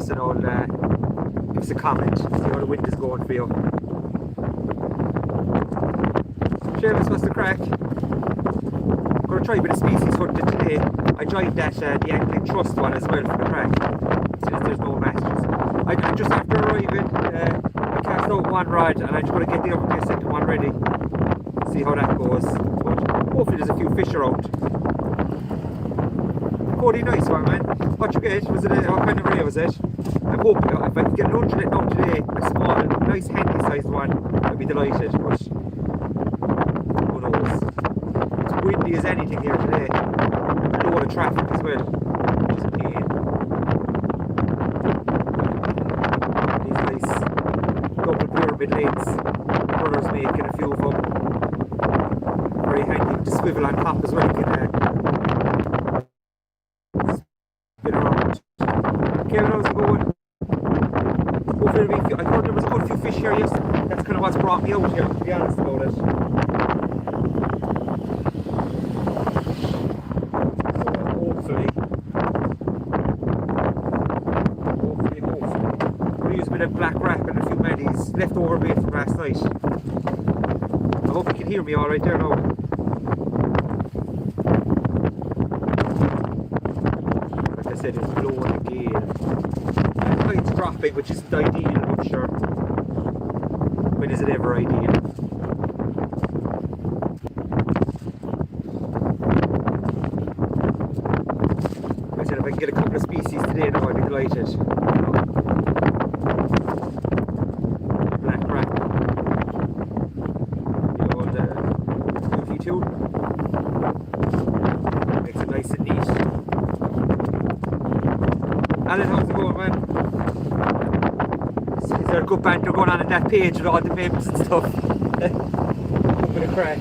us and all, give us a comment, see how the wind is going for you. Seamus, what's the crack? I'm going to try a bit of species hunting today. I tried that, the angling trust one as well for the crack, since there's no masters. Just after arriving, I cast out one rod and I'm just going to get the second one ready. See how that goes. But hopefully there's a few fish around. Cody, nice one, man. What you get? Was it what kind of ray was it? I'm hoping if I can get an ultralight now today, a small, nice handy sized one, I'd be delighted. But who knows? It's windy as anything here today. A load of traffic as well. Just a pain. These nice double pyramid lanes. The brothers making a few of them. Very handy with the swivel on top as well. You can spin around. Kevin, how's it going? Hopefully I thought there was a good few fish here yesterday. That's kind of what's brought me out here, to be honest about it. Hopefully. We'll use a bit of black wrap and a few meddies, leftover bait from last night. I hope you can hear me alright there now. Like I said, it's blowing a gale. The tide's dropping, which isn't ideal, I'm sure. When is it ever ideal? I said if I can get a couple of species today now, I'd be delighted. Black wrap. The old UT2. Makes it nice and neat. Alan, how's it going, man? Is there a good banter going on that page with all the memes and stuff? Up in a crack.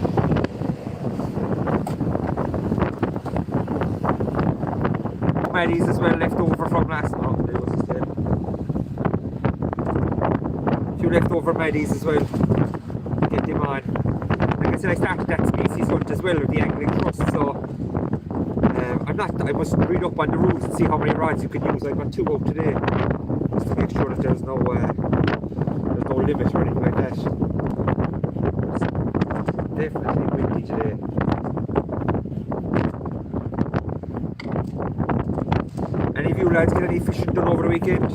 Maddies as well left over from last night. Oh, there was instead. A few leftover maddies as well. Get them on. Like I said, I started that species hunt as well with the angling trust, so I must read up on the rules and see how many rods you can use. I've got 2 out today, just to make sure that there's no limit or anything like that. It's definitely windy today. Any of you lads get any fishing done over the weekend?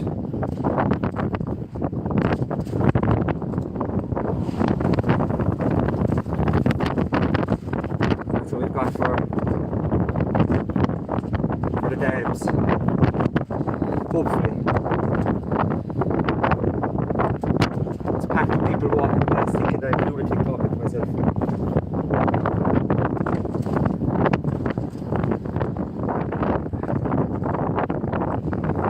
That's what we've got for the dams. Hopefully. It's packed with people walking past thinking I'm a lunatic talking to myself.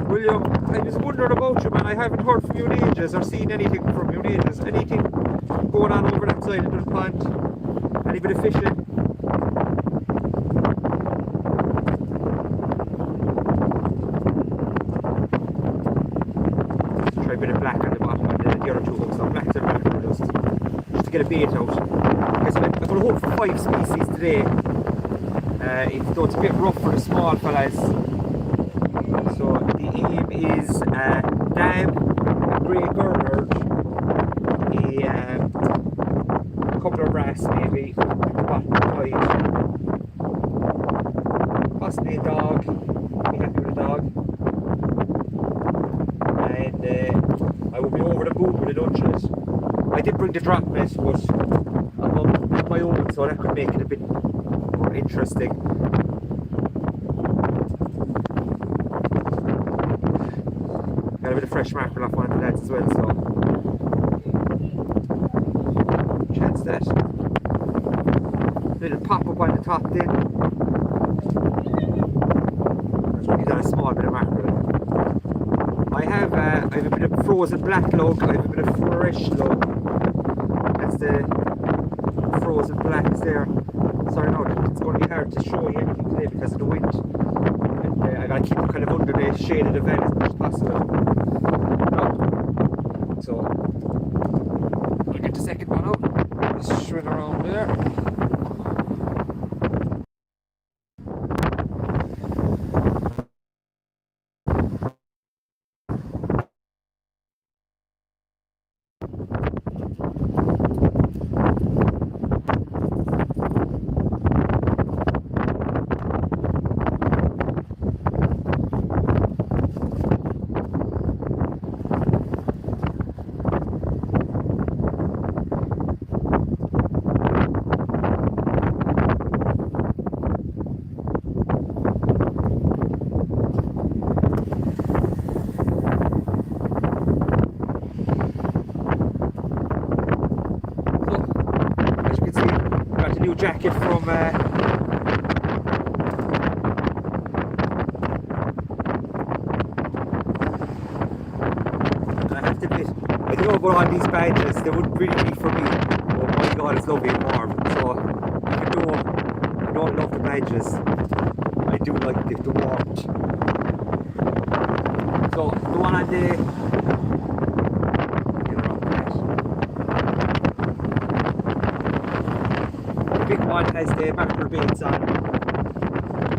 William, I was wondering about you, man. I haven't heard from you in ages or seen anything from you in ages. Anything going on over that side of the pond? Any bit of fishing? Try a bit of black on the bottom and the other 2 hooks. Now blacks and black just to get a bait out. So I'm going to hope for 5 species today. Though it's a bit rough for the small fellas. So the aim is dab, a grey gurnard, a couple of brass maybe at the bottom of the tide. Possibly a dog, be happy with a dog. And I will be over the moon with an ultralight. I did bring the drop net, but I'm on my own, so that could make it a bit more interesting. Got a bit of fresh mackerel off one of the lads as well, so chance that. Little pop up on the top then. That's really got a small bit of mackerel. I have a bit of frozen black lug, I have a bit of fresh lug. That's the frozen blacks there. Sorry, no, it's going to be hard to show you anything today because of the wind. And I got to keep it kind of under the shade of the van as much as possible. So I'll get the second one out. Just swing around there. Jacket from I have to admit, I don't know about all these badges, they wouldn't really be for me. Oh my god, it's lovely and warm. So even though I don't love the badges, I do like the warmth. So the one on the big one has the mackerel baits on.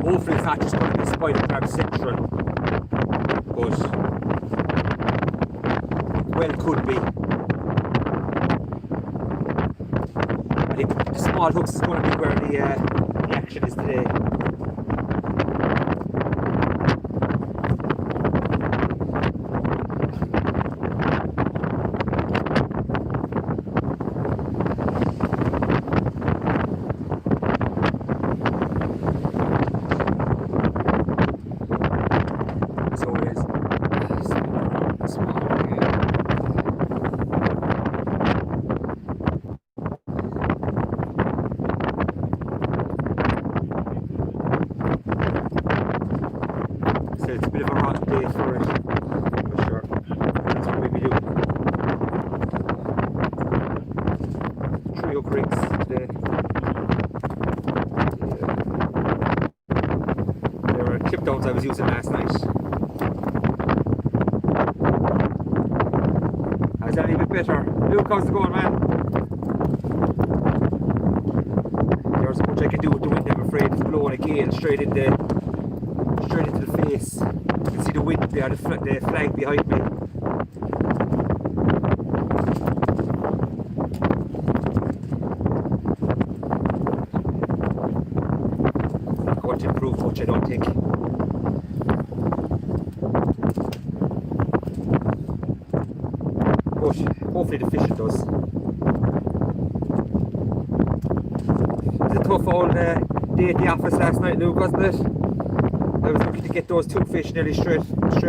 Hopefully it's not just going to be spider crab citron, but well could be. I think the small hooks is going to be where the action is today. It's a bit of a rotten day for it, for sure. That's what we'll be doing. Trio rigs today. There were chip downs I was using last night. How's that a bit better? Luke, how's it going, man? There's much I can do with the wind, I'm afraid. It's blowing a gale straight into the face. You can see the wind there, the flag behind me. Not going to improve much, I don't think. But hopefully the fishing does. It was a tough old day at the office last night, Luke, wasn't it? I was looking to get those two fish nearly straight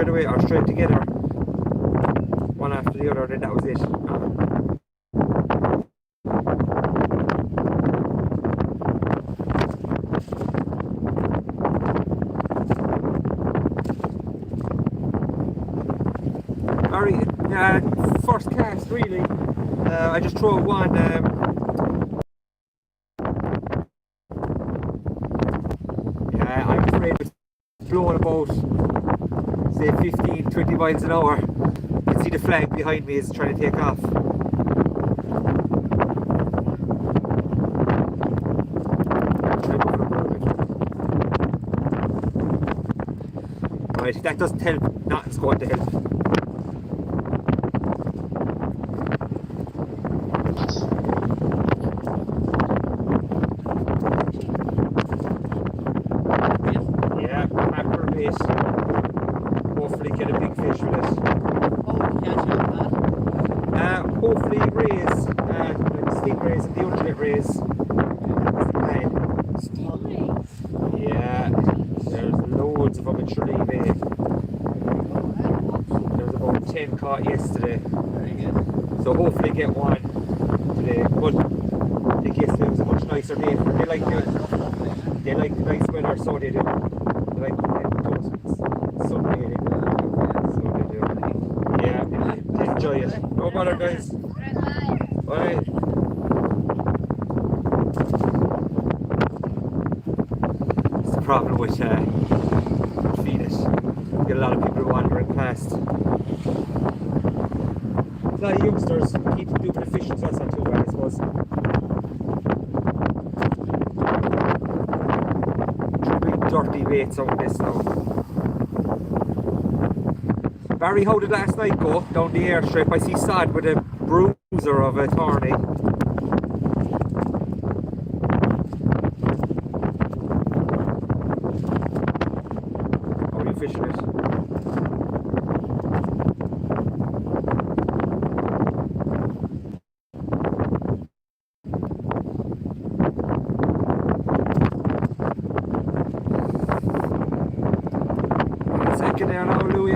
away, or straight together, one after the other, and that was it. Very first cast really. I just throw one. I'm afraid it's blowing about, say, 15-20 miles an hour. You can see the flag behind me is trying to take off. Right, if that doesn't help, nothing's going to help. Hopefully get a big fish with it. Oh, catch that? Hopefully raise, like stingrays and the undulate rays. That's the plan. Stingrays? Yeah, there's loads of them in Tralee Bay. There was about 10 caught yesterday. Very good. So hopefully get one today. But I think yesterday was a much nicer day. They like the nice weather, so they do. They like sunbathing. So they do. Yeah, they enjoy it. No bother, guys. Bye. It's the problem with Fenit. You get a lot of people wandering past. A lot of youngsters keep doing the fishing, so that's not too bad, I suppose. Dirty baits out of this now. Barry, how did last night go down the airstrip? I see Sod with a bruiser of a Thorny. How are you fishing it? Second there now, Louis.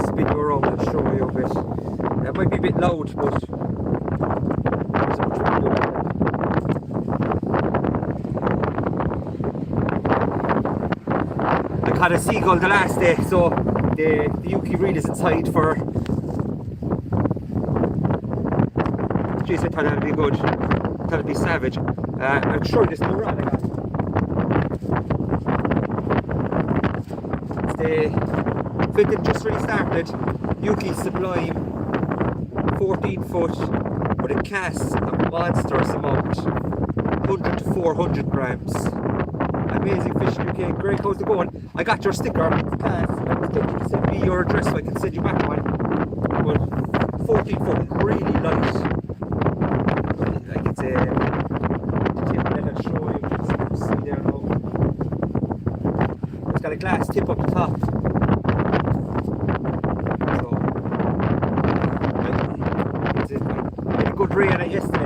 Spin you around and show you a bit. That might be a bit loud, but there's a much more. I caught a seagull the last day, so the Yuki reel is inside for. Jeez, I thought that'd be good. I thought it'd be savage. I'm sure this new rod I got. It's the Fenit just really started. Yuki Sublime, 14 foot, but it casts a monstrous amount, 100 to 400 grams. Amazing fishing, UK. Great, how's it going? I got your sticker. I was thinking to send me your address so I can send you back one. But 14 foot, really light. Like it's a. I'll show you. See there now. It's got a glass tip up the top. So, I had a good ray on it yesterday.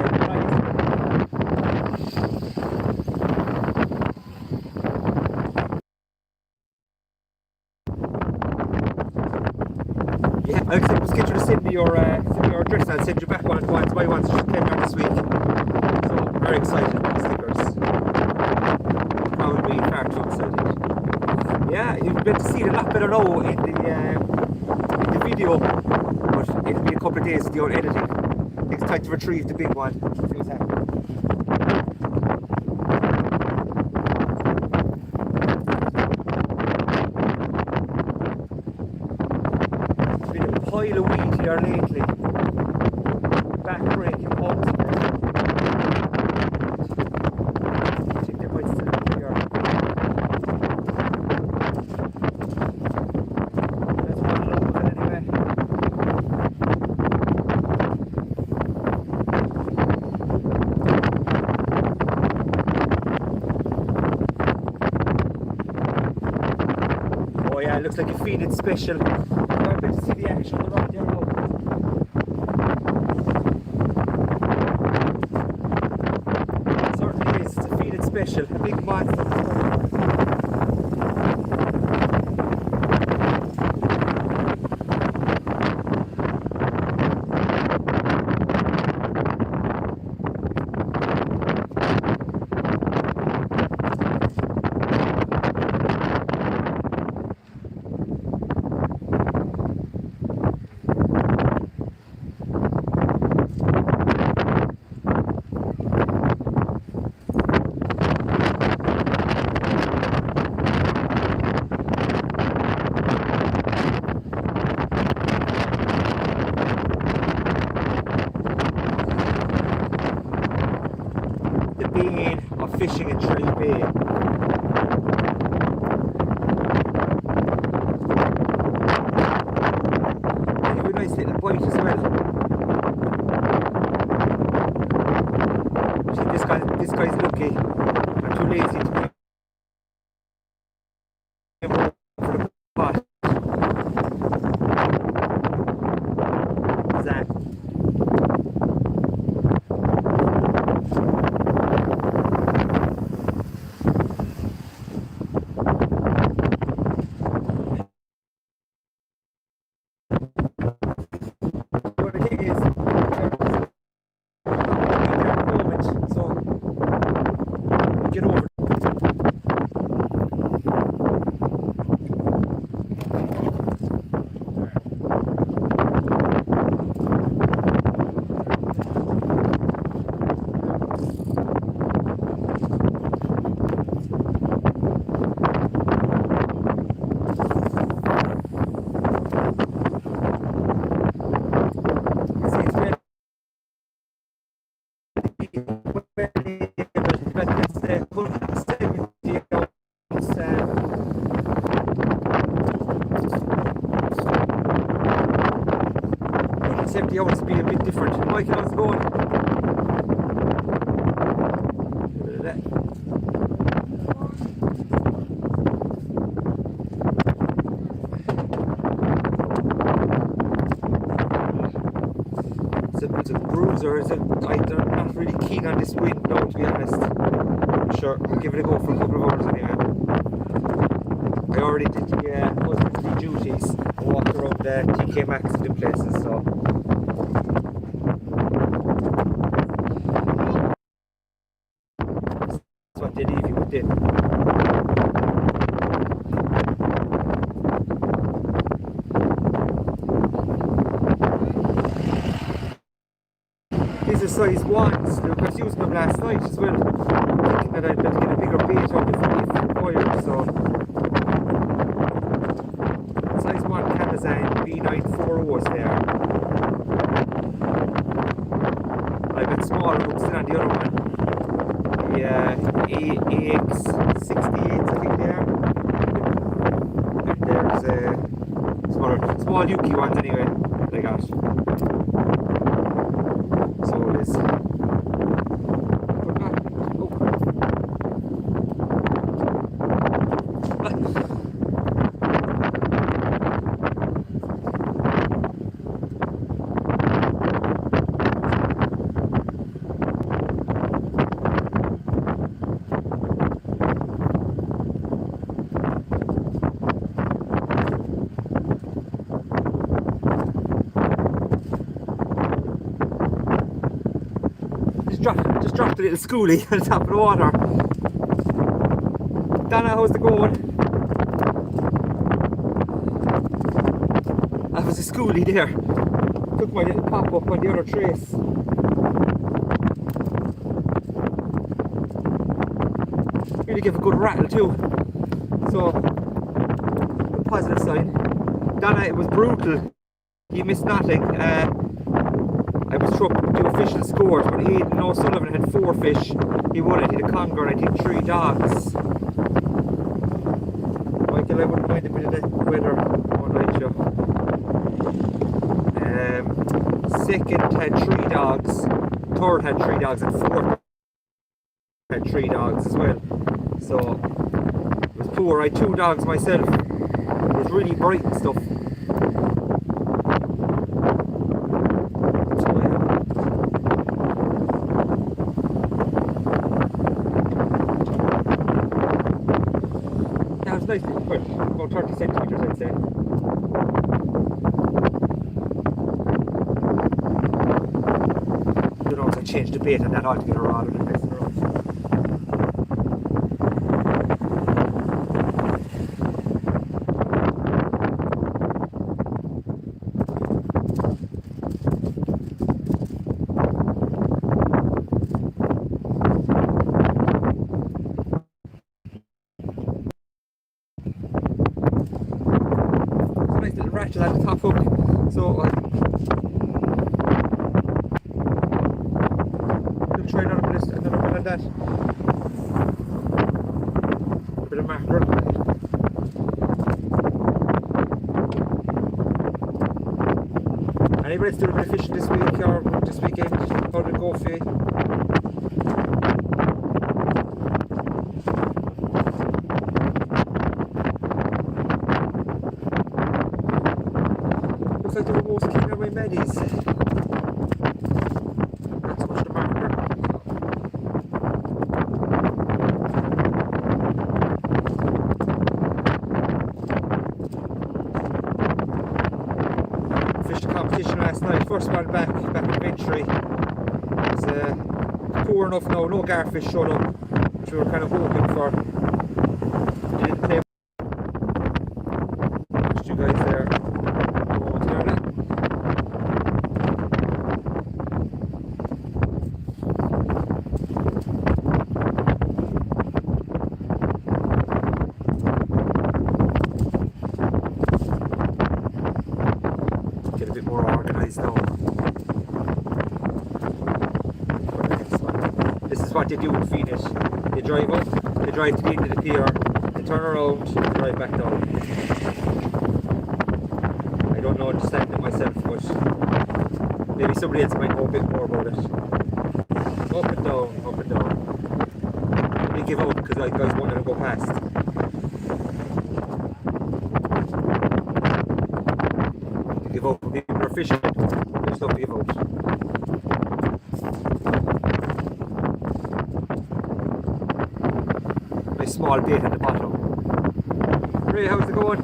Yeah, I was getting you to send me your address and I'll send you back one at once. My one's just came out this week. So very excited about the stickers. Probably far too excited. Yeah, you'll be able to see it a lot better now in the video. But it'll be a couple of days of the old editing. It's time to retrieve the big one. See what's happening. Pile of wheat here lately. Back-breaking holes. I think they might still be here. That's one look of it anyway. Oh yeah, it looks like a Fenit special. I'm going to see the action on the right there now. It certainly is. It's a Fenit special. A big monster. Of fishing in Tralee Bay. And a nice little bite as well. See, this guy's lucky. I'm too lazy to bring him over for the pot. Zach. Get over. But it's 170 the hours be a bit different. Michael, how's it going? It's a bruiser. They're not really keen on this wind now, to be honest. Sure, we'll give it a go for a couple of hours anyway. I already did the husbandly duties, walked around the TK Maxx in places, so. That's what they leave you with it. These are size 1s, I was using them last night as well, thinking that I'd better get a bigger bait out if required, so. Size 1 Camazan B940s there. I've got smaller hooks than on the other one. The AX68s, I think they are. And there's small Yuki ones anyway, that I got. So it is. Just dropped a little schoolie on the top of the water. Donna, how's it going? That was a schoolie there. Took my little pop up on the other trace. Really give a good rattle too. So, the positive side. Donna, it was brutal. He missed nothing. I was struck with the official scores, but Aidan O'Sullivan had 4 fish. He won it, he had a conger, and I think 3 dogs. Michael, I wouldn't mind a bit of the weather one night, Joe. Second had 3 dogs, third had 3 dogs, and fourth had 3 dogs as well. So, it was poor. I had 2 dogs myself. It was really bright and stuff. Nice little fish, about 30 centimetres I'd say. I don't know if I changed the bait on that altogether rather than messing around. Ratchet at the top hook, so I'll try another one of that. A bit of mackerel. Anybody still a bit of fishing this week or this weekend? How did it go for you? Looks like they were most keen on my medis. Not so much the marker. Fished a competition last night. First one back in Ventry. It was poor enough now. No garfish showed up, which we were kind of hoping for. Didn't play. Watched you guys there. Get a bit more organised now. This is what they do in Fenit. They drive up, they drive to the end of the pier, they turn around, they drive back down. I don't understand it myself, but Maybe somebody else might know a bit more about it. Up and down, up and down. Let me give up because I guys wanted to go past. Give up. People are fishing. There's stuff to give up. Nice small bait at the bottom. Ray, how's it going?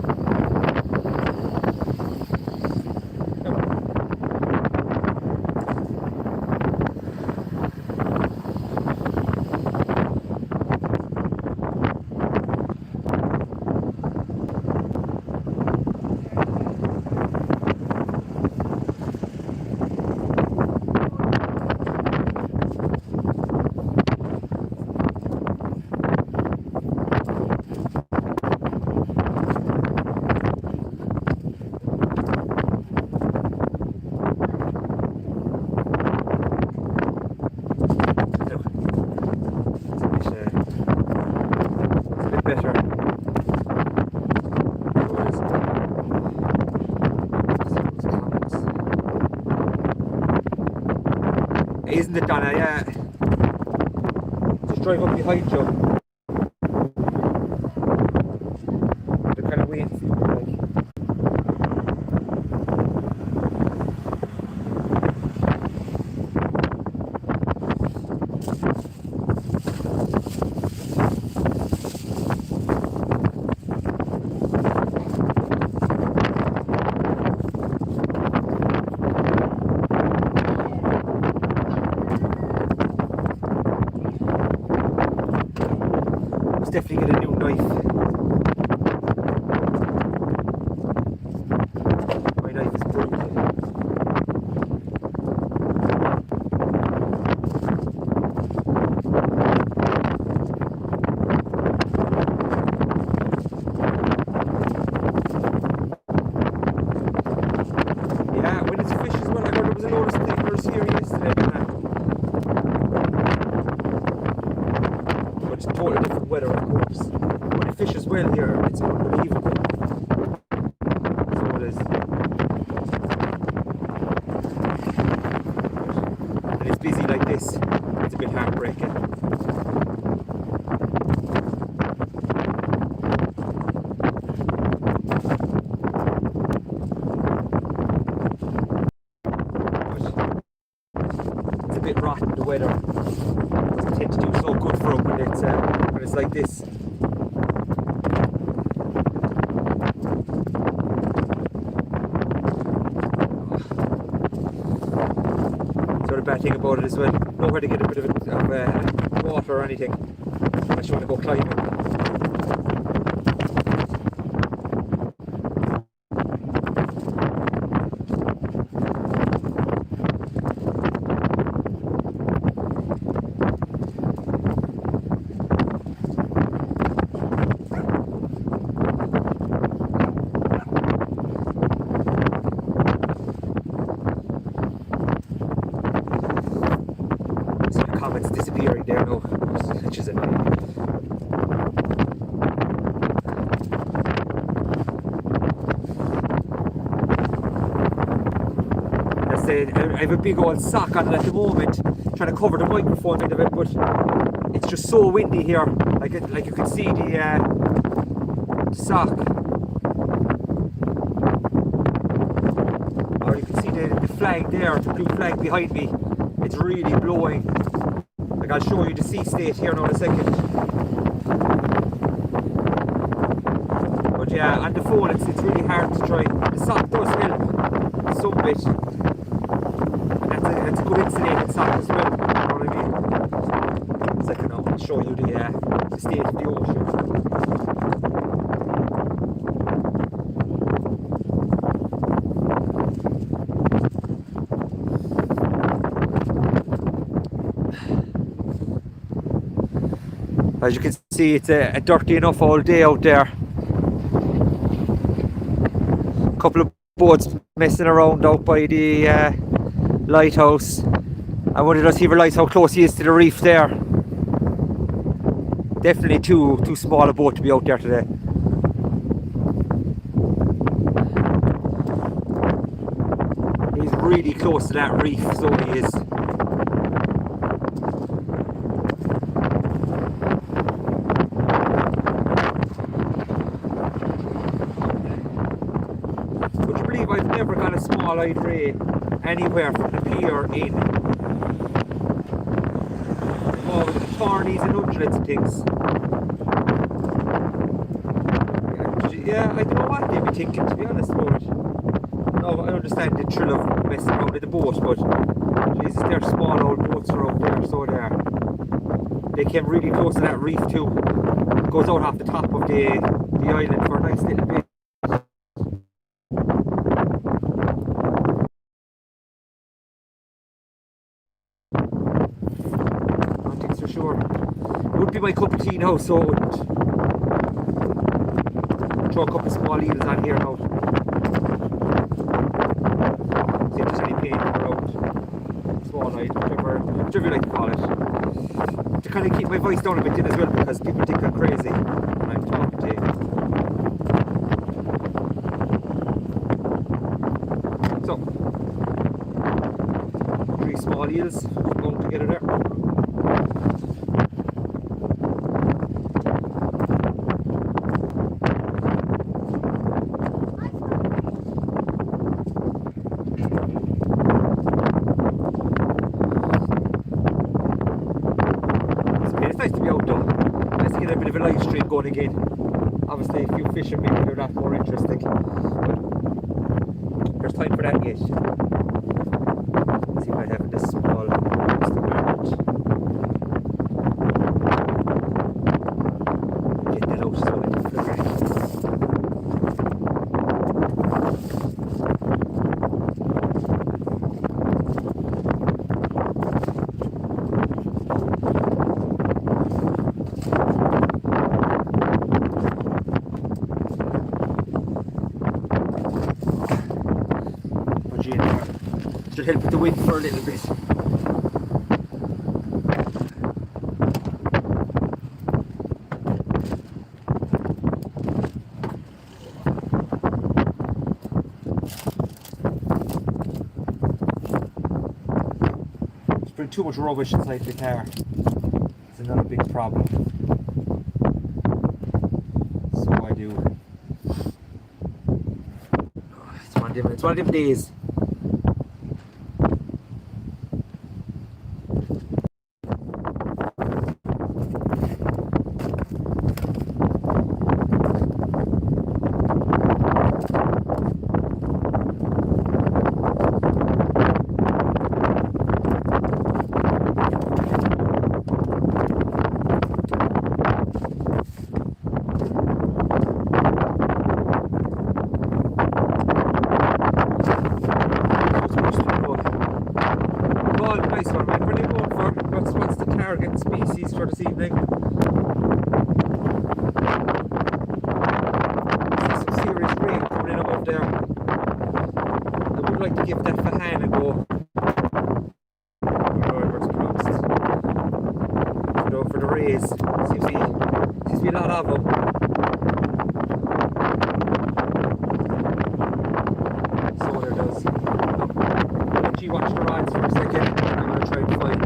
Isn't it, Donna? Yeah. Just drive up behind you. They're kind of waiting for you, like. Definitely get a new knife. My knife is broken. Yeah, when it's fish as well, I heard there was a lot of stickers here yesterday. But it's totally different weather, of course. When it fishes well here, it's unbelievable. So it is. When it's busy like this, it's a bit heartbreaking. It's a bit rotten, the weather. It doesn't tend to do so good for them when it's like this. So the bad thing about it is well, nowhere to get a bit of water or anything unless you want to go climbing. It's disappearing there now, which is annoying. That's it. I have a big old sock on it at the moment, trying to cover the microphone end of it, but it's just so windy here. Like you can see the sock, or you can see the flag there, the blue flag behind me. It's really blowing. Like I'll show you the sea state here now in a second. But yeah, on the phone it's really hard to try. The sock does help some bit. And that's a good insulated sock as well. You know what I mean? It's like, I'll show you the state of the ocean. As you can see, it's a dirty enough all day out there. A couple of boats messing around out by the lighthouse. I wonder does he realise how close he is to the reef there. Definitely too small a boat to be out there today. He's really close to that reef, so he is. Would you believe I've never got a small-eyed ray anywhere from the pier in? Oh, with the farnies and undulates and things. Yeah, I don't know what they'd be thinking, to be honest, but no, I understand the thrill of messing around in the boat, but Jesus, they're small old boats are out there, so they came really close to that reef too. It goes out off the top of the island for a nice little bit. I think so, sure. It would be my cup of tea now, so I wouldn't. Throw a couple of small eels on here now. See if there's any paint around. Small eyed, whatever you like to call it. To kind of keep my voice down a bit as well, because people think I'm crazy when I'm talking to you. So, 3 small eels going together there. It's nice to be out though. Nice to get a bit of a live stream going again. Obviously, if you fishing maybe they're not more interesting, but there's time for that yet. Let's see if I have this small get that out so I can flip it. Should help with the wind for a little bit. Just bring too much rubbish inside the car. It's another big problem. So I do. It's one of them days. Species for this evening. There's some serious rain coming in above there. I would like to give that Fahan a go. However it's pronounced. For the rays. Seems to be a lot of them. So there does. Gee, watch the rods for a second. I'm going to try and find.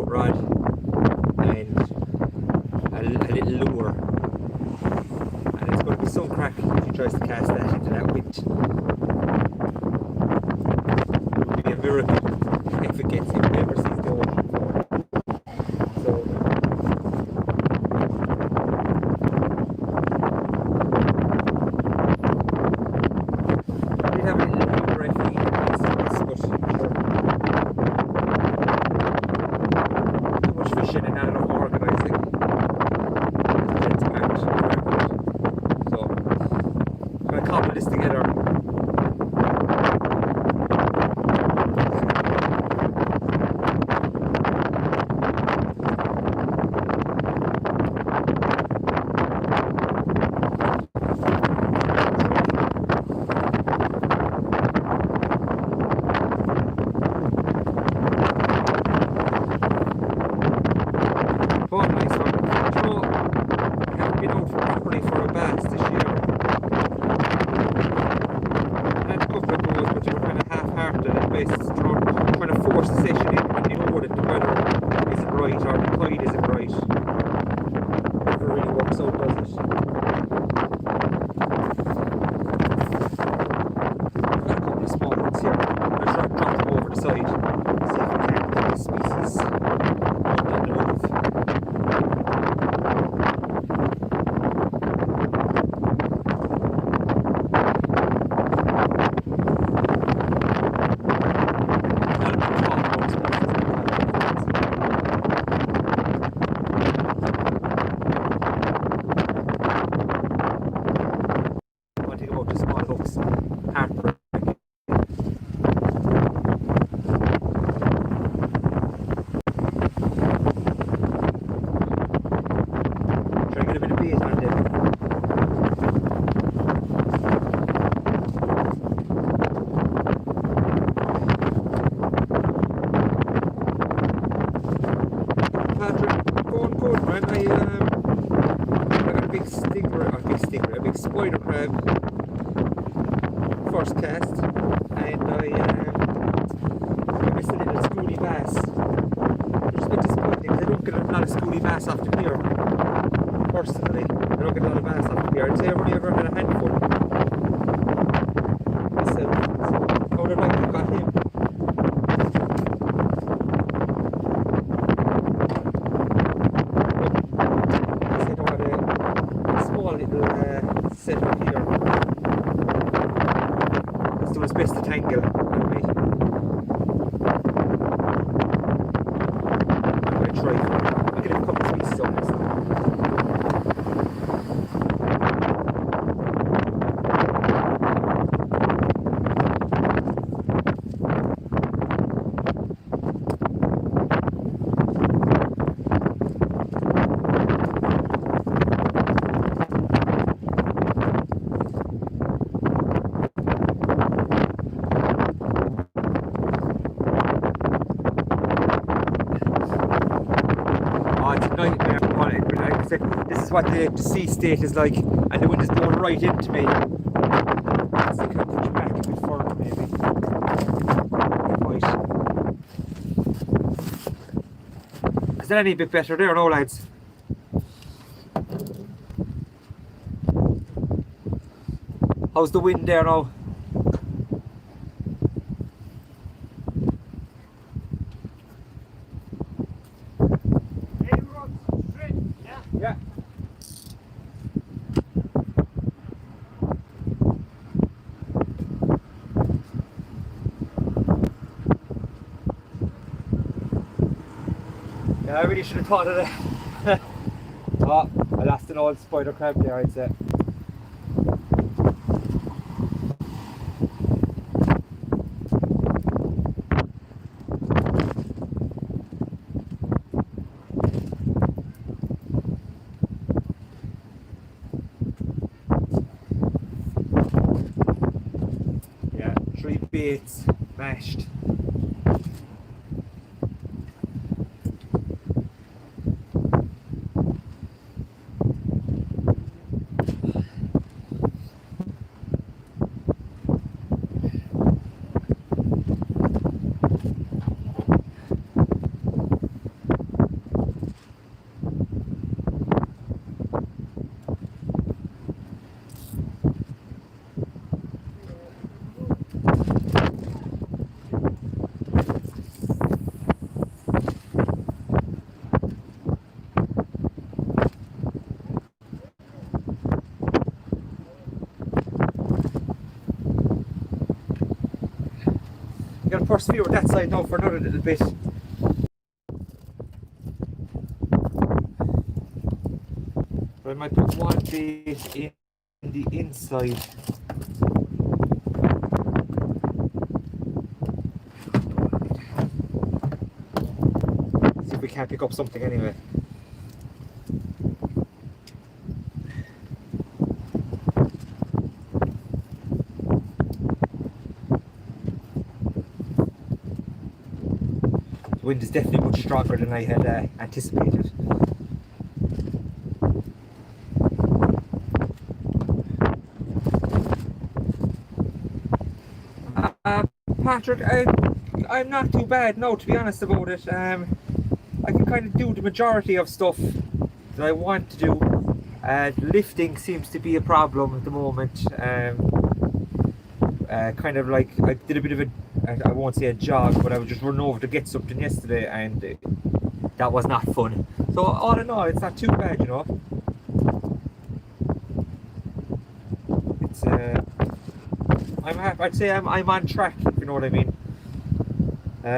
trout rod and a little lure, and it's going to be some crack if he tries to cast that into that wind. It would be a miracle if it gets him, never sees the ocean before. So I did have a little lure I think, but sure, too much fishing and not enough organising. So I'm going to cobble this together. Oh, nice one. You know, I haven't been out properly for a bass this year. I had a couple of goes, but you were kind of half-hearted at best, trying to force the session in when you know that the weather isn't right or the tide isn't right. Never really works out, does it? I've got a couple of small ones here. I'll try to drop them over the side. See if I can get this species on the move. I think about the small hooks, heartbreaking. Try to get a bit of bait on there. Patrick, going good, man. I got a big a big spider crab first cast, and I missed a little schoolie bass. Which is a bit disappointing because I don't get a lot of schoolie bass off the pier. Personally, I don't get a lot of bass off the pier. I'd say I've only ever had a handful myself. So I would have liked to have got him. I said I had a small little setup here. Let's do his best to tangle. Alright. I'm going to try for him. I'll get him a couple of pieces on this. Nightmare. Like I said, this is what the sea state is like, and the wind is blowing right into me. Let's see, can I put you back a bit further, maybe? Right. Is that any bit better there, no, lads? How's the wind there now? Yeah. Yeah, I really should have thought of that. Oh, I lost an old spider crab there, I'd say. Yeah, 3 baits mashed. first view of that side now for another little bit. I might put one bait in the inside. See if we can't pick up something anyway. The wind is definitely much stronger than I had anticipated. Patrick, I'm not too bad, no, to be honest about it. I can kind of do the majority of stuff that I want to do. Lifting seems to be a problem at the moment. Kind of like, I did a bit of I won't say a jog, but I was just running over to get something yesterday, and that was not fun. So all in all, it's not too bad, you know. It's I'd say I'm on track, if you know what I mean.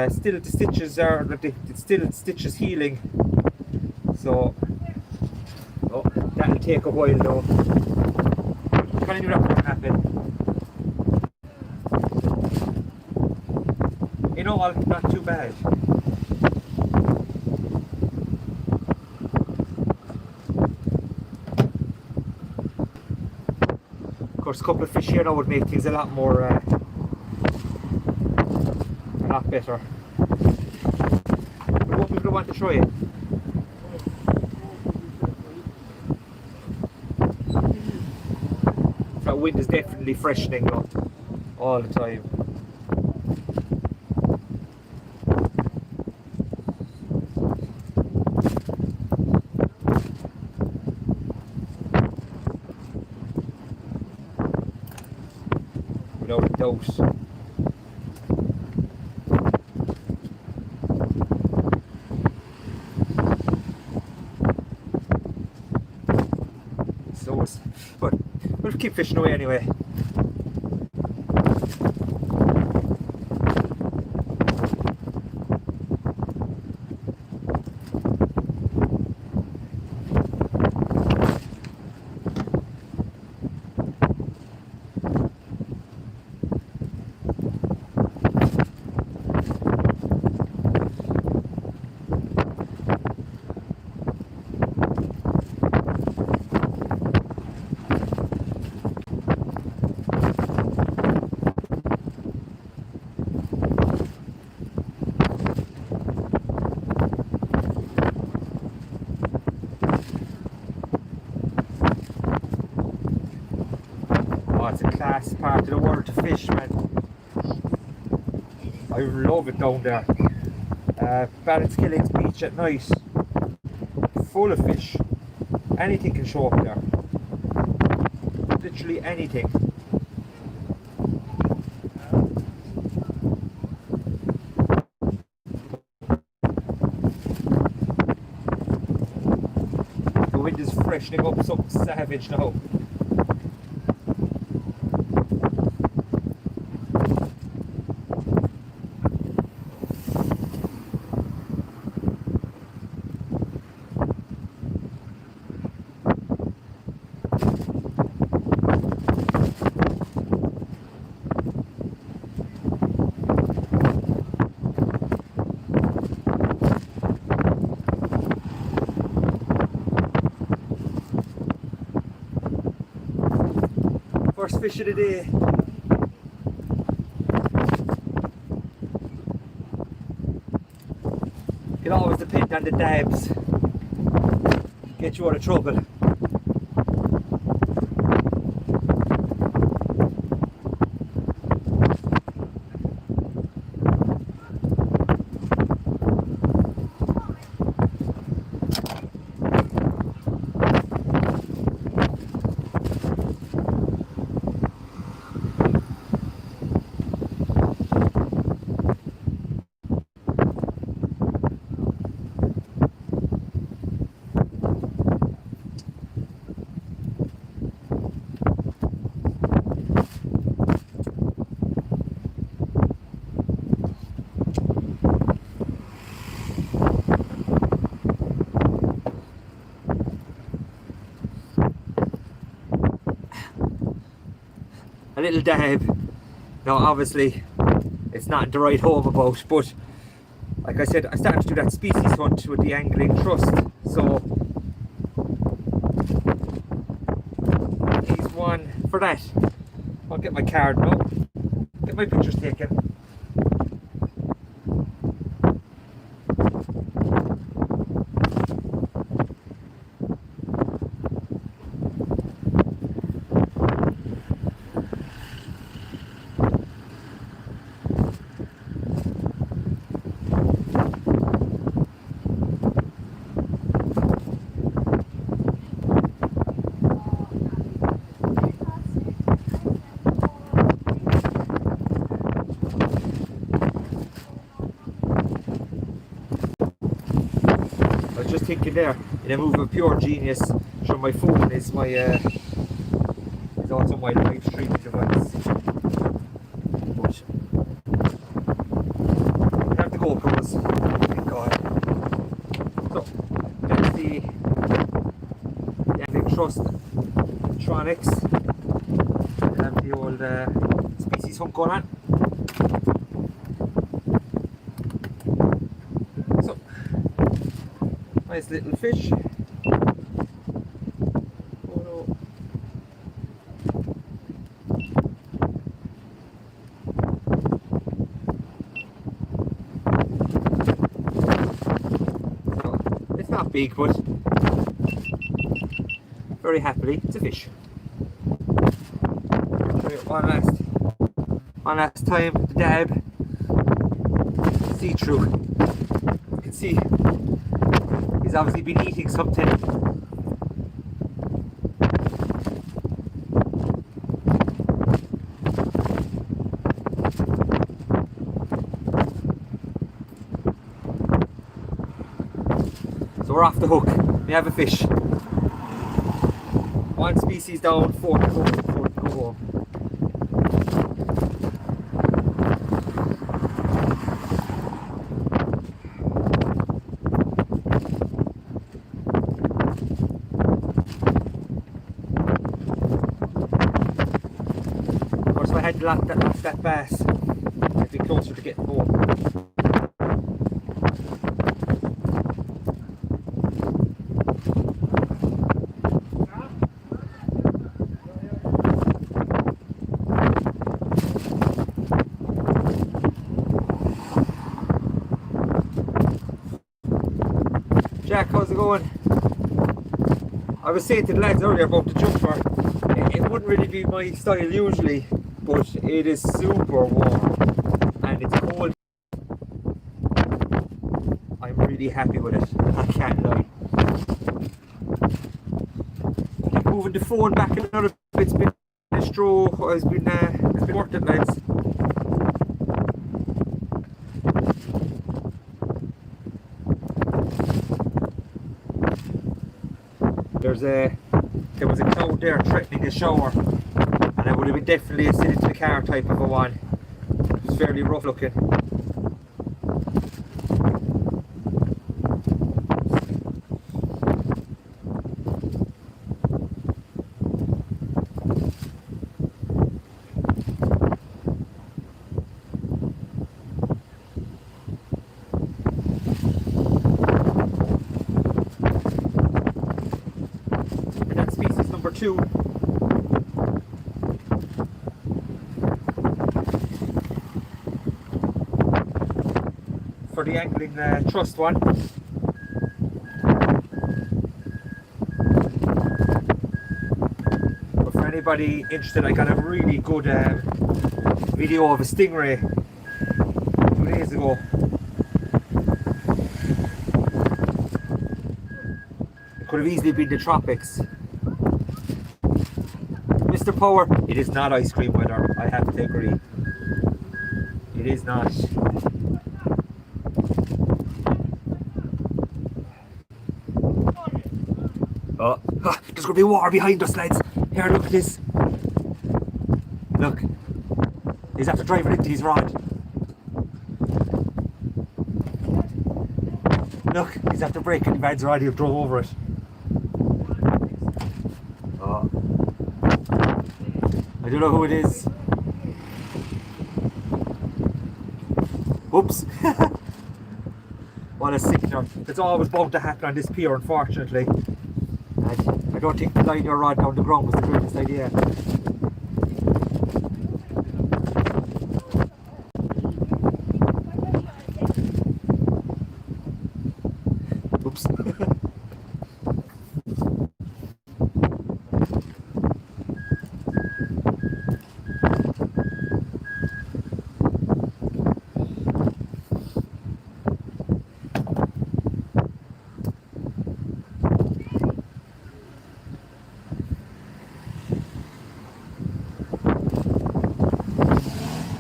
Still the stitches are still stitches healing, so that'll take a while though. Kind of knew that was gonna happen. In all, not too bad. Of course, a couple of fish here now would make things a lot more, a lot better. But what people want to try it. That wind is definitely freshening though, all the time. Without a doubt. So, but we'll keep fishing away anyway. Oh, it's a class part of the world to fish, man. I love it down there. Ballinskillings beach at night, full of fish. Anything can show up there. Literally anything. The wind is freshening up something savage now. First fish of the day. It always depends on the dabs. Get you out of trouble. little dab. Now obviously it's not to write home about, but like I said, I started to do that species hunt with the angling trust, so he's one for that. I'll get my card now, get my pictures taken. Just thinking there, in a move of pure genius, sure my phone is my is also my live streaming device. But I have the GoPros, thank God. So that's the Big Trust Tronics. I have the old species hunt going on. Nice little fish. Oh no. So, it's not big, but very happily, it's a fish. Try it one last time, the dab. See through. You can see he's obviously been eating something. So we're off the hook. We have a fish. One species down, 4 to go home. If I had lost that bass, I'd be closer to getting home. Jack, how's it going? I was saying to the lads earlier about the jumper, it wouldn't really be my style usually, but it is super warm and it's cold. I'm really happy with it, I can't lie. Moving the phone back another bit, it's been a stroke, it's been worth it, lads. There was a cloud there threatening a shower, and it would have been definitely a sit into the car type of a one. It was fairly rough looking. And that's species number 2. For the angling trust one. But for anybody interested, I got a really good video of a stingray 2 days ago. It could have easily been the tropics. Mr. Power, it is not ice cream weather, I have to agree. It is not. Oh, there's going to be water behind us, lads. Here, look at this. Look. He's after driving into his rod. Look, he's after breaking the bad's rod. He drove over it. Oh. I don't know who it is. Oops. What a sickener. It's always bound to happen on this pier, unfortunately. And I don't think laying your rod down the ground was the greatest idea. Oops.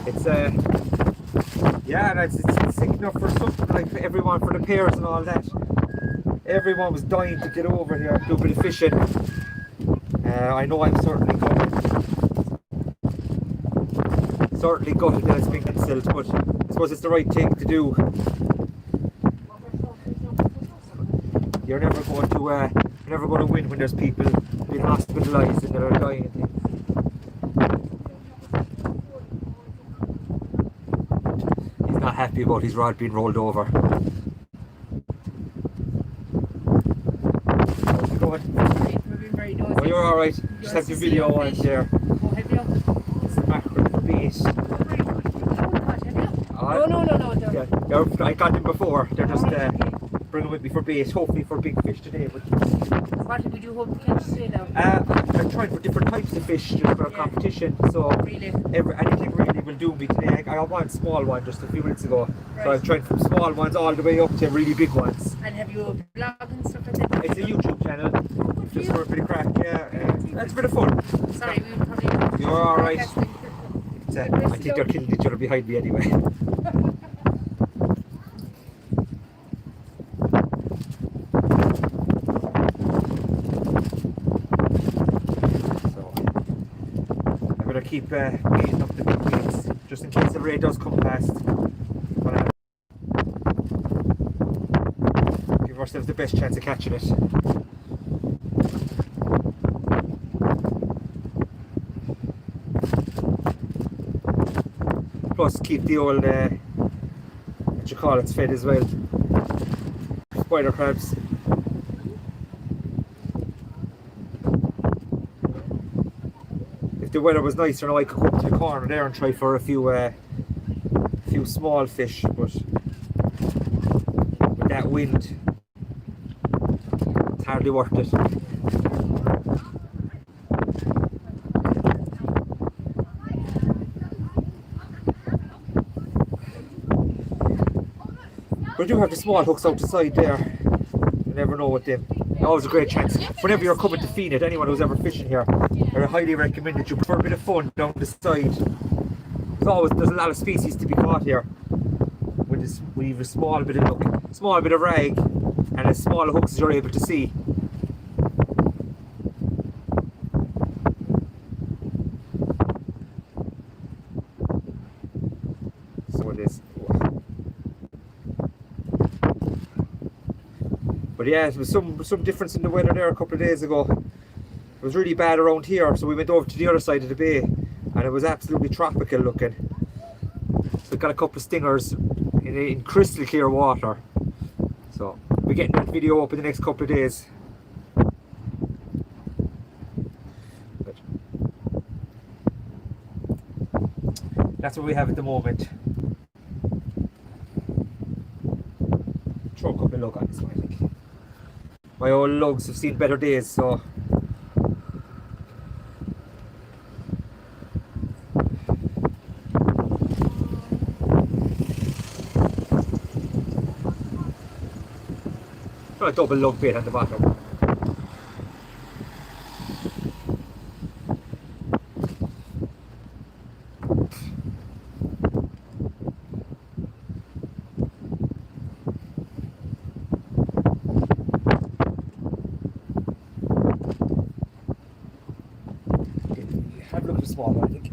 It's yeah, and it's sick enough for something like everyone, for the pairs and all that. Everyone was dying to get over here and do a bit of fishing. I know I'm certainly gutted that it's been cancelled, but I suppose it's the right thing to do. You're never going to win when there's people being hospitalised and that are dying and things. He's not happy about his rod being rolled over. Oh, you're alright. Just have your video on there. It's the mackerel for bait. No. Yeah, I got them before. They're just bringing with me for bait, hopefully for big fish today. But what would you hope to catch today now? I'm trying for different types of fish for a competition. So anything really will do me today. I got one small one just a few minutes ago. Right. So I'm trying from small ones all the way up to really big ones. And have you a blog and stuff like that? It's a YouTube channel. Just for a bit of crack, yeah. That's a bit of fun. Sorry, we would probably... You're alright. I think they're killing each other behind me anyway. So, I'm going to keep beating up the big weeds, just in case the ray does come past. But give ourselves the best chance of catching it. Plus keep the old, what you call it, fed as well. Spider crabs. If the weather was nicer now I could go up to the corner there and try for a few small fish, but with that wind it's hardly worth it. We do have the small hooks out the side there. You never know with them. Always a great chance. Whenever you're coming to Fenit, anyone who's ever fishing here, I highly recommend that you for a bit of fun down the side. There's a lot of species to be caught here. With you have a small bit of hook, small bit of rag, and as small hooks as you're able to see. So it is. But yeah, there was some difference in the weather there a couple of days ago. It was really bad around here, so we went over to the other side of the bay and it was absolutely tropical looking. So we got a couple of stingers in crystal clear water. So we're getting that video up in the next couple of days. But that's what we have at the moment. Throw a couple of lug on this one, I think. My old lugs have seen better days, so a double lug bait at the bottom. Have a look at the small one, I think.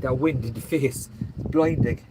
that wind in the face, blinding.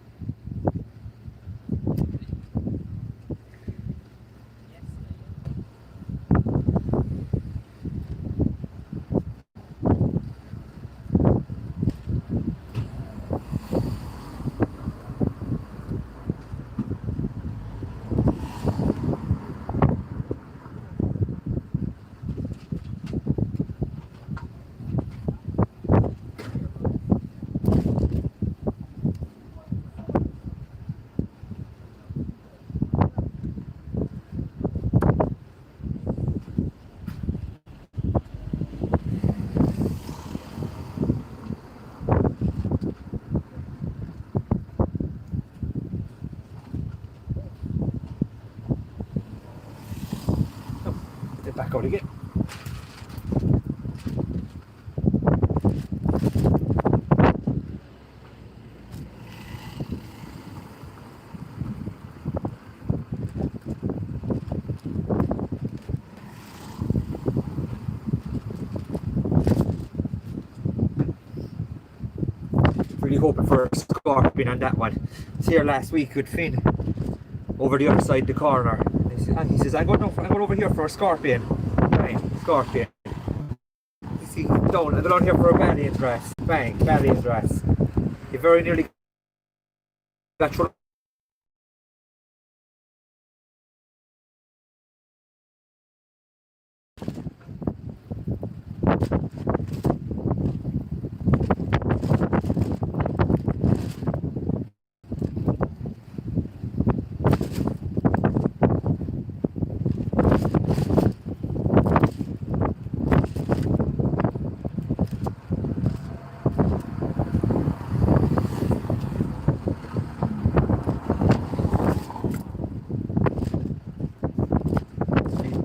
Back out again. Really hoping for a scorpion on that one. It's here last week with Finn over the other side of the corner. He says, I'm going over here for a scorpion. Bang, scorpion. You see, I'm down here for a banyan grass. Bang, banyan grass. He very nearly got through.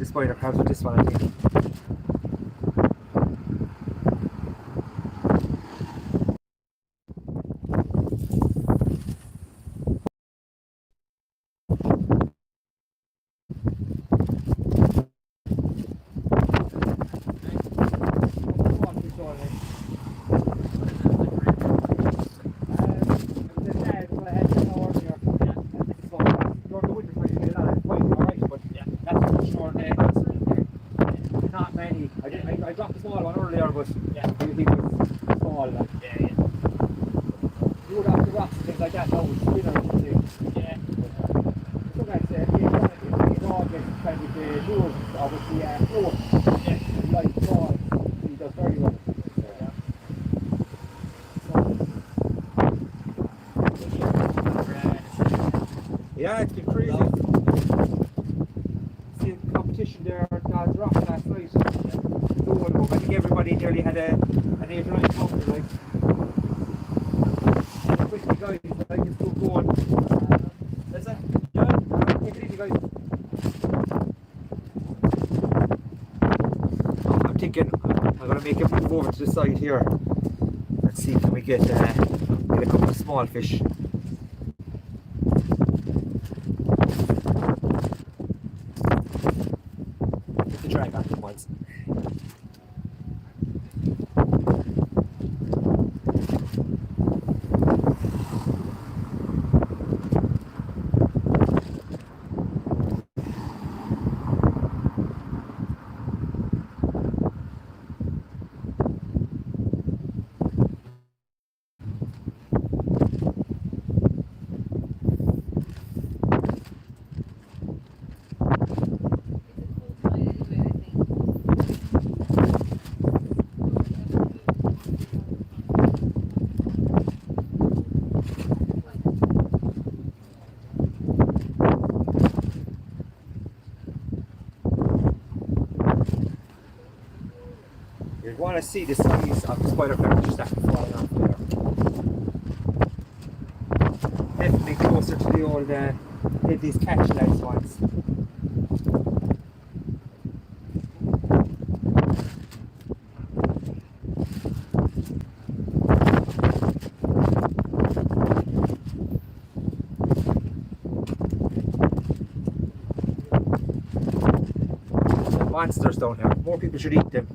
Spider crabs with this one, I think. I dropped the small one earlier, but he was small. Like. Yeah. You would have the rocks and things like that now with spinner, I should say. Yeah. So that's it all gets kind of the lures of the float. Yeah. The light ball, he does very well. Yeah, it's been crazy. See the competition there at God's Rock last night. I think everybody nearly had an 8 or 9 pounder, like. Quickly guys, like it's still going. That's it? Yeah, take it easy guys. I'm thinking I'm going to make a move over to the side here. Let's see, can we get a couple of small fish. The drag on them once. You want to see the size of the spider crab just after falling off there. Definitely closer to the old these catch legs ones. Monsters down here. More people should eat them.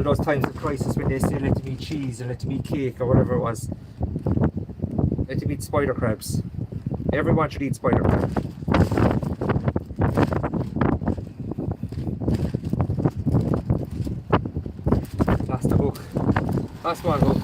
of those times of crisis when they say let them eat cheese or let them eat cake or whatever it was. Let them eat spider crabs. Everyone should eat spider crab. That's the hook. That's one hook.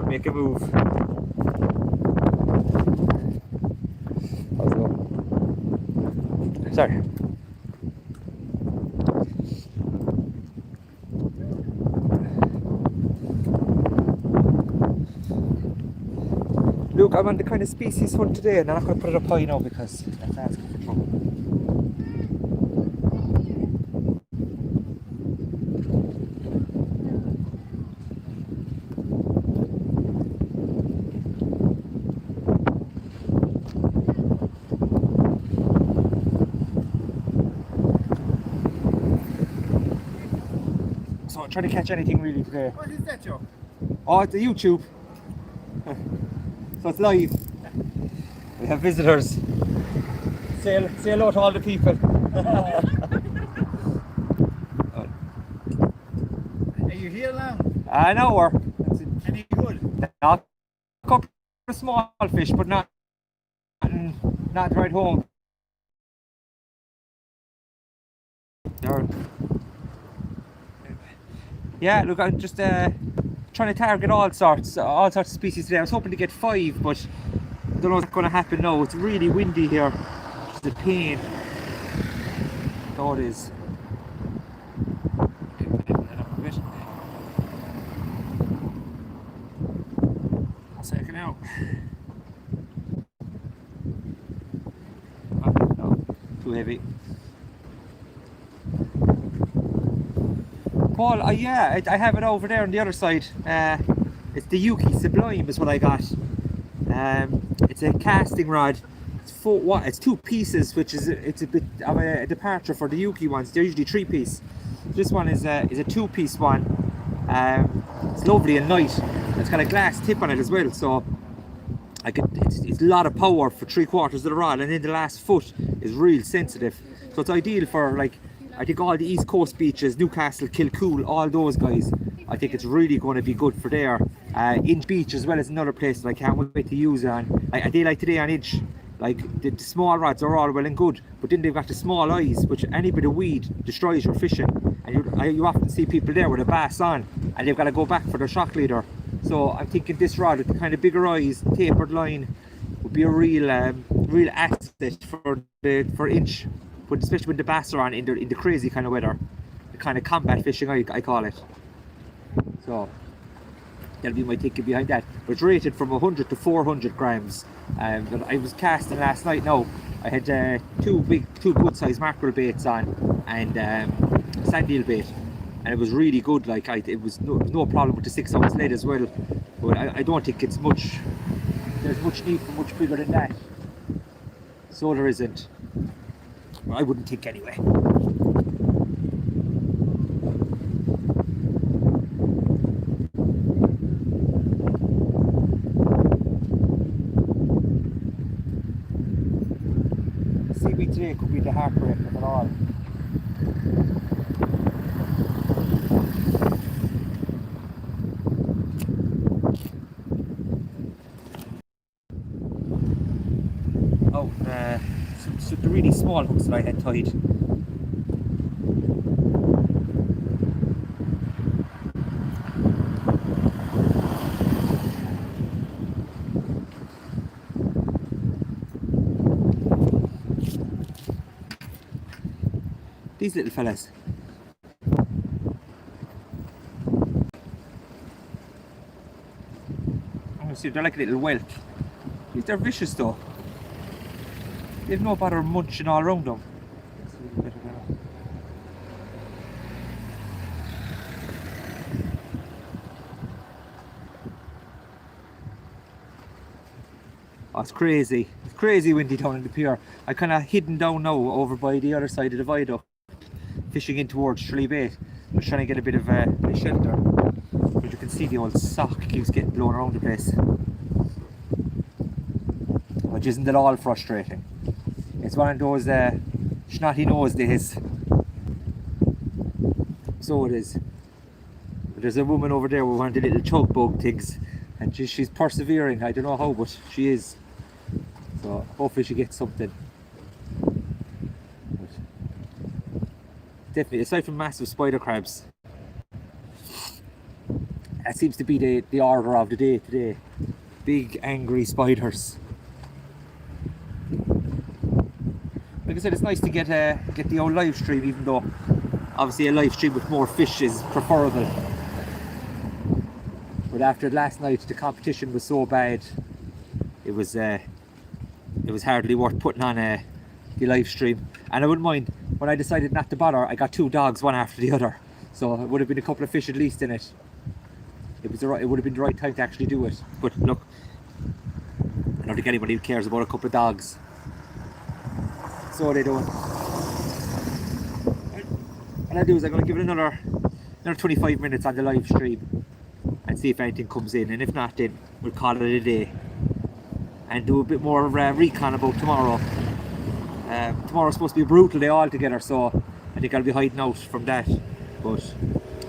Make a move. How's it going? Sorry. Look, I'm on the kind of species hunt today, and I'm not going to put it up high now because that's asking for trouble. So I'm trying to catch anything really today. What is that, Joe? Oh, it's a YouTube. So it's live. We have visitors. Say hello to all the people. Are you here long? An hour. Any good? Not a couple of small fish, but not right home. Yeah, look, I'm just trying to target all sorts of species today. I was hoping to get 5, but I don't know what's going to happen now. It's really windy here. It's a pain. Oh, it is. I'll take it out. Oh, no, too heavy. Paul, yeah, I have it over there on the other side. It's the Yuki Sublime is what I got. It's a casting rod. It's 2 pieces, which is it's a bit of a departure for the Yuki ones. They're usually 3-piece. This one is a 2-piece one. It's lovely and light. It's got a glass tip on it as well, so it's a lot of power for 3/4 of the rod, and then the last foot is real sensitive. So it's ideal for, like, I think all the East Coast beaches, Newcastle, Kilcool, all those guys. I think it's really going to be good for there. Inch Beach as well as another place that I can't wait to use on. A day like today on Inch, like the small rods are all well and good, but then they've got the small eyes, which any bit of weed destroys your fishing. And you often see people there with a bass on, and they've got to go back for their shock leader. So I'm thinking this rod with the kind of bigger eyes, tapered line, would be a real asset for Inch. But especially when the bass are on in the crazy kind of weather, the kind of combat fishing I call it. So that'll be my thinking behind that. But it's rated from 100 to 400 grams. But I was casting last night. Now I had two good sized mackerel baits on and sand eel bait, and it was really good. Like it was no problem with the 6 ounce lead as well. But I don't think it's much. There's much need for much bigger than that. So there isn't. I wouldn't think anyway. CB today could be the heartbreak of it all. Oh, so the really small hooks that I had tied. These little fellas. I'm gonna see, they're like a little whelk. They're vicious though. They've no bother munching all around them. Oh, it's crazy. It's crazy windy down in the pier. I kind of hidden down now over by the other side of the viaduct, fishing in towards Tralee Bay. Just trying to get a bit of shelter. But you can see the old sock keeps getting blown around the place, which isn't at all frustrating. It's one of those snotty nose days. So it is. But there's a woman over there with one of the little chug bug things, and she's persevering. I don't know how, but she is. So hopefully she gets something. But definitely, aside from massive spider crabs, that seems to be the order of the day today. Big angry spiders. Like I said, it's nice to get the old live stream, even though obviously a live stream with more fish is preferable. But after last night, the competition was so bad, it was hardly worth putting on the live stream. And I wouldn't mind, when I decided not to bother, I got 2 dogs, one after the other, so it would have been a couple of fish at least in it. It would have been the right time to actually do it. But look, I don't think anybody cares about a couple of dogs, so they don't. What I'll do is I'm going to give it another 25 minutes on the live stream and see if anything comes in, and if not, then we'll call it a day and do a bit more recon about tomorrow. Tomorrow's supposed to be a brutal day altogether, so I think I'll be hiding out from that. But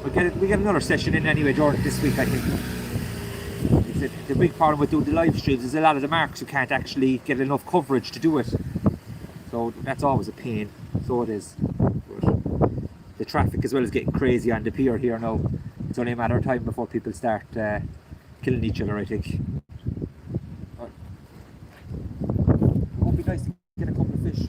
we get another session in anyway during this week, I think. The big problem with doing the live streams is a lot of the marks you can't actually get enough coverage to do it. So that's always a pain. So it is. But the traffic as well is getting crazy on the pier here now. It's only a matter of time before people start killing each other, I think. But it would be nice to get a couple of fish.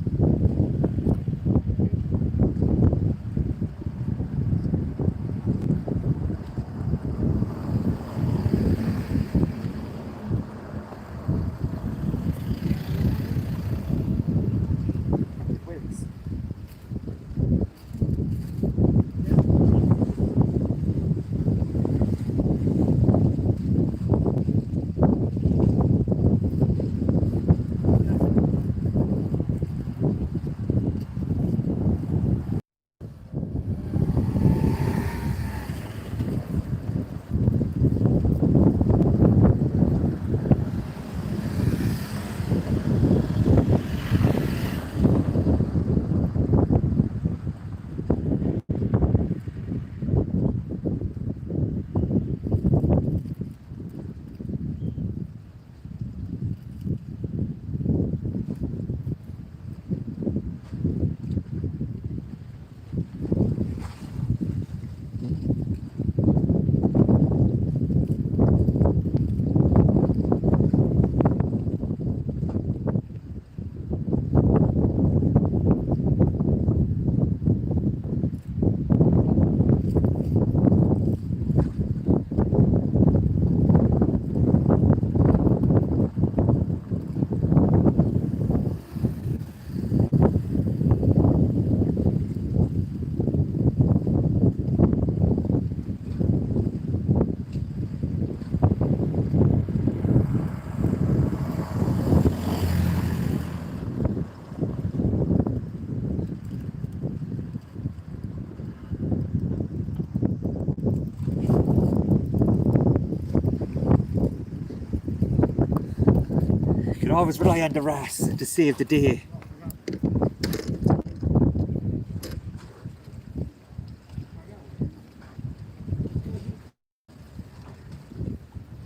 Always rely on the wrasse to save the day.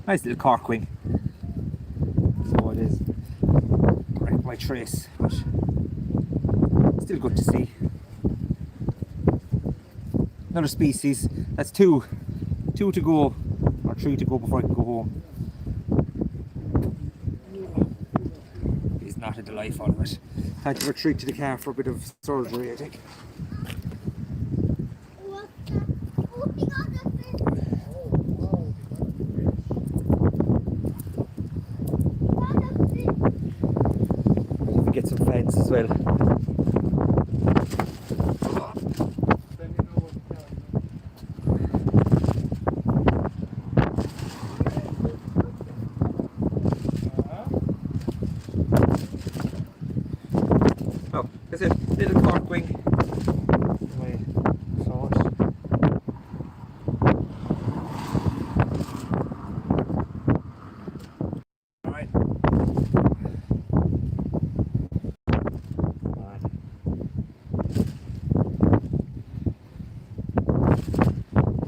Nice little corkwing. So it is. Right, my trace, but still good to see. Another species. That's two to go, or 3 to go before I can go home. Not the life out of it. Had to retreat to the car for a bit of surgery, I think. You can get some fence as well. There's a little corkwing. My thought. Right.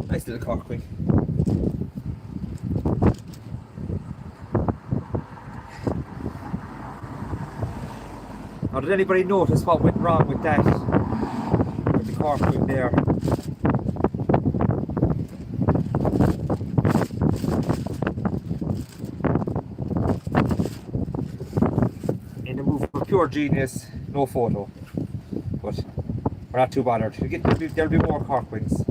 Nice little corkwing. Now, did anybody notice what went wrong with that? With the corkwing there? In the move for pure genius, no photo. But we're not too bothered. There'll be more corkwings.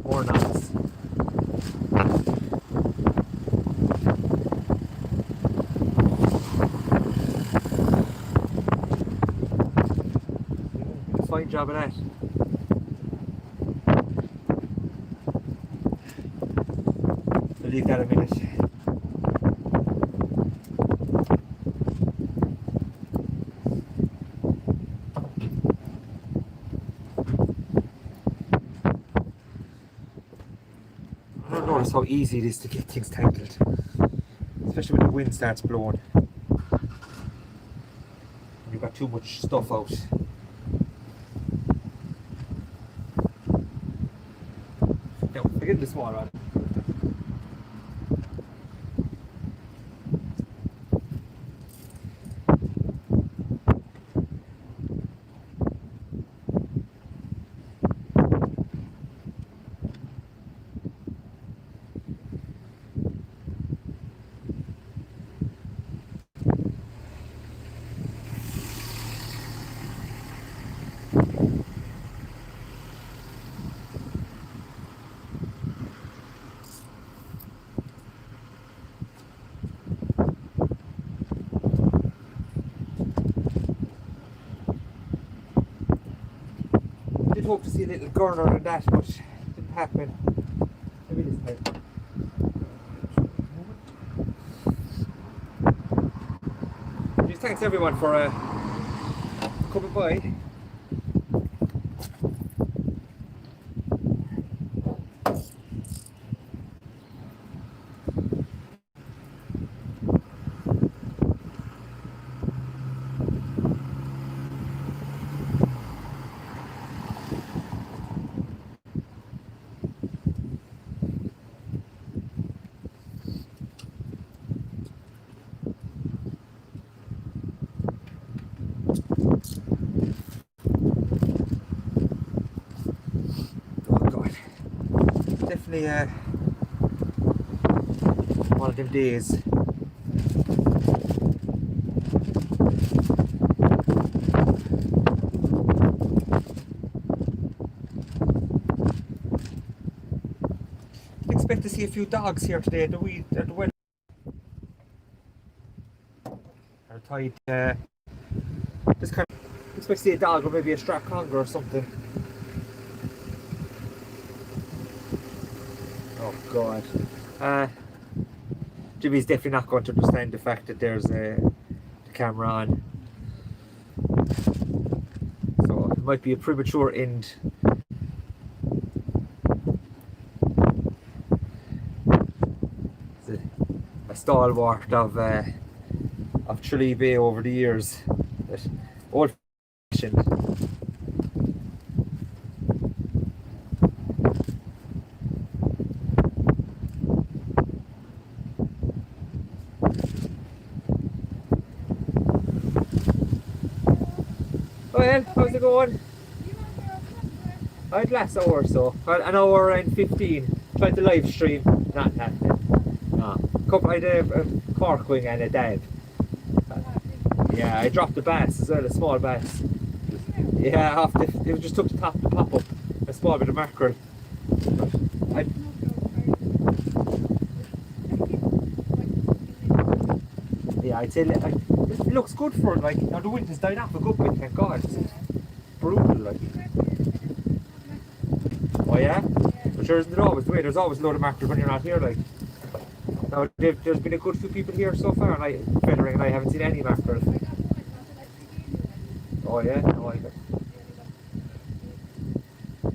More knots. Fine job of that. We'll leave that a minute. I don't notice how easy it is to get things tangled, especially when the wind starts blowing. You've got too much stuff out. No, forget the small one. I did hope to see a little girder in that, but it didn't happen. Maybe this time. Just thanks everyone for coming by. Definitely one of them days. Expect to see a few dogs here today. The weather are tied. Just kind of expect to see a dog or maybe a strap conger or something. Oh God. Jimmy's definitely not going to understand the fact that there's the camera on. So it might be a premature end. It's a stalwart of Tralee Bay over the years. Old fashioned. Well, how's it going? I had last hour or so. An hour and 15. Tried to live stream. Not happening. No. I had a corkwing and a dab. Yeah, I dropped a bass as well, a small bass. Yeah, it just took the top to pop up. A small bit of mackerel. Yeah, I'd say it looks good for it. Like, now the wind has died off a good bit, thank God. It's brutal, like. Oh yeah? But sure isn't it always the way? There's always a load of mackerel when you're not here, like. Now, there's been a good few people here so far, and Frederick and I haven't seen any mackerel. Oh yeah? No, I don't.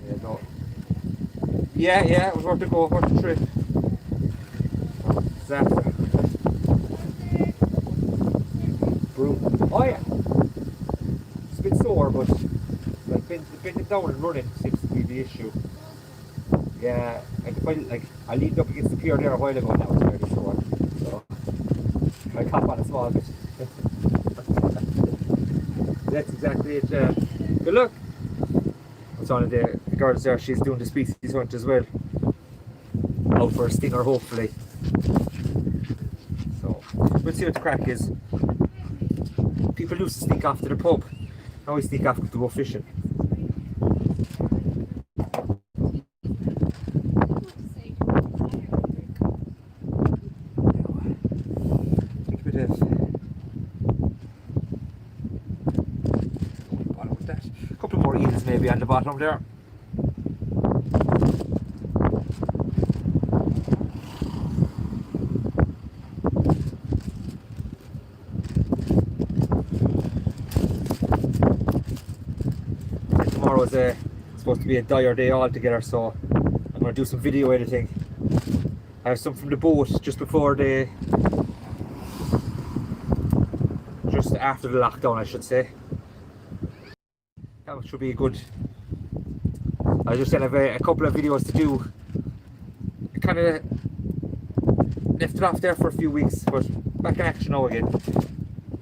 Yeah, no. Yeah, it was worth the trip. Exactly. Brutal. Oh yeah. It's a bit sore, but like bending down and running seems to be the issue. Yeah, I leaned up against the pier there a while ago, now it's fairly sore. So I caught on a small bit. That's exactly it. Good luck. What's on the girls there? She's doing the species hunt as well. Out for a stinger, hopefully. So we'll see what the crack is. People used to sneak off to the pub. Now we sneak off to go fishing. A couple more eels maybe on the bottom there. And tomorrow's supposed to be a dire day altogether, so I'm going to do some video editing. I have some from the boat just after the lockdown, I should say. That should be good. I just have a couple of videos to do. I kind of left it off there for a few weeks, but back in action now again.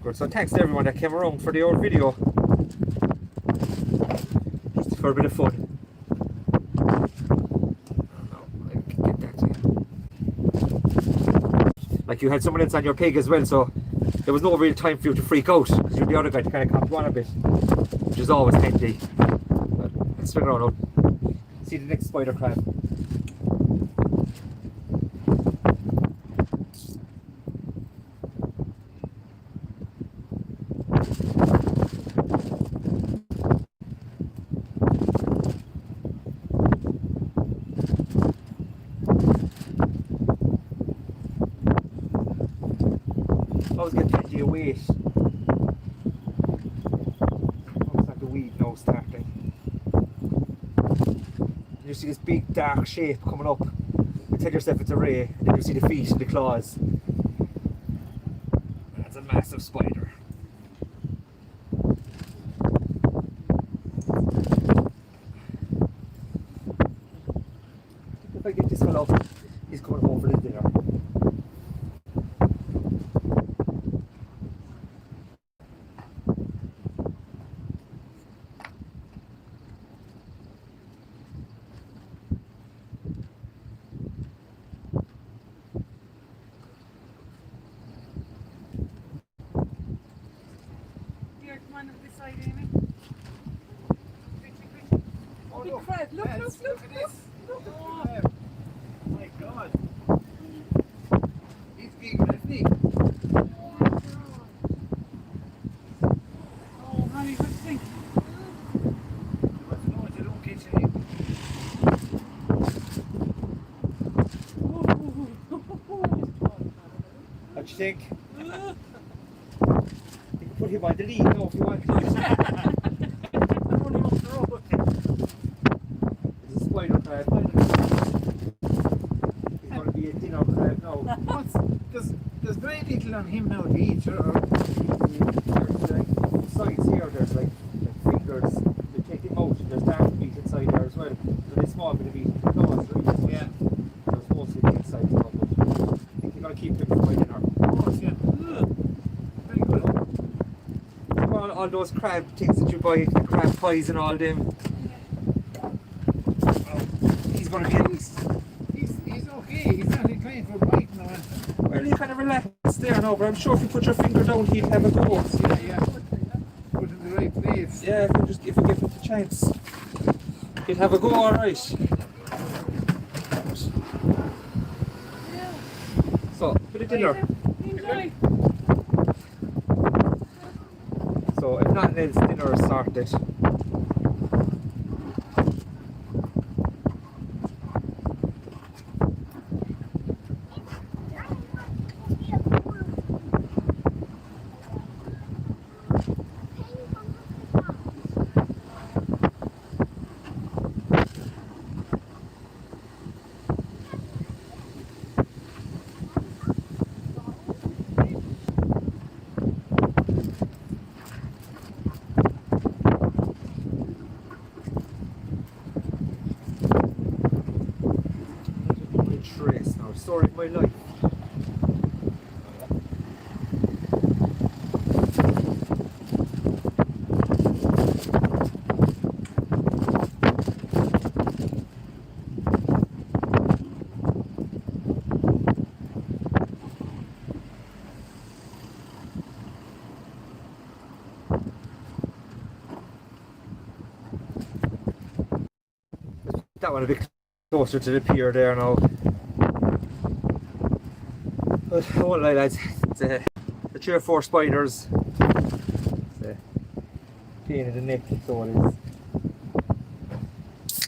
Good. So thanks to everyone that came around for the old video. Just for a bit of fun. Like you had someone else on your pig as well, so there was no real time for you to freak out, because you're the other guy to kind of calm down a bit, which is always handy. But let's swing around now. See the next spider crab. Always get plenty of weight. Looks like the weed now starting. You see this big dark shape coming up. You tell yourself it's a ray, and then you see the feet and the claws. That's a massive spider. If I get this one up, he's coming home for his dinner. Oh, look, crab, look at this. Oh, my God. He's big, isn't he? Oh, honey, what do you think? You want to know what you don't catch him? What do you think? You can put him on the lead now if you want to. Spider crab. He's going to be a dinner crab now. There's very little on him now to eat. There's like sides here, there's like fingers. They take him out, and there's dark meat inside there as well. So they small bit of meat. No, it's yeah. So it's mostly the inside now, but I think you're going to keep him for my dinner. Oh, yeah. Very good. All those crab things that you buy, the crab pies and all them. He's going to get he's okay, he's not inclined for bite now. Well, he's kind of relaxed there now, but I'm sure if you put your finger down, he'd have a go. Yeah. Put it in the right place. Yeah, if you give it the chance, he'd have a go, alright. So, bit of dinner. So, if nothing else, dinner is sorted. trace now. Story of my life. That one a bit closer to the pier there now. But I won't lie, lads, it's the 3 or 4 spiders. It's a pain in the neck, so it is.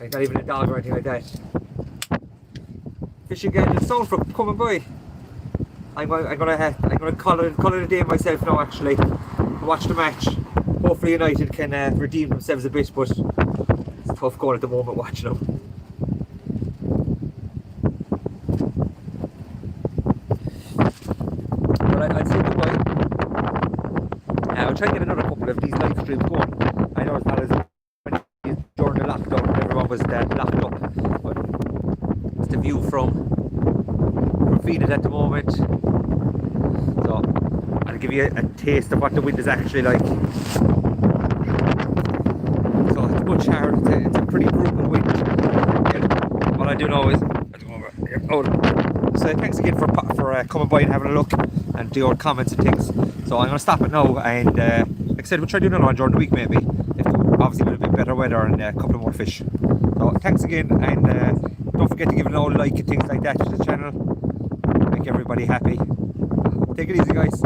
Like not even a dog or anything like that. Fish again, the sound from coming by. I'm gonna call it a day myself now. Actually, watch the match. Hopefully United can redeem themselves a bit, but it's tough going at the moment watching them. I'd say goodbye. I'll try and get another couple of these live streams going. I know it's not as many during the lockdown when everyone was locked up, but it's the view from Fenit at the moment. So I'll give you a taste of what the wind is actually like. So it's much harder. It's a pretty brutal wind. What I do know is so thanks again for coming by and having a look and do your comments and things. So I'm going to stop it now, and like I said, we'll try to do another one during the week maybe, if obviously with a bit better weather and a couple of more fish. So thanks again, and don't forget to give an old like and things like that to the channel. Make everybody happy. Take it easy, guys.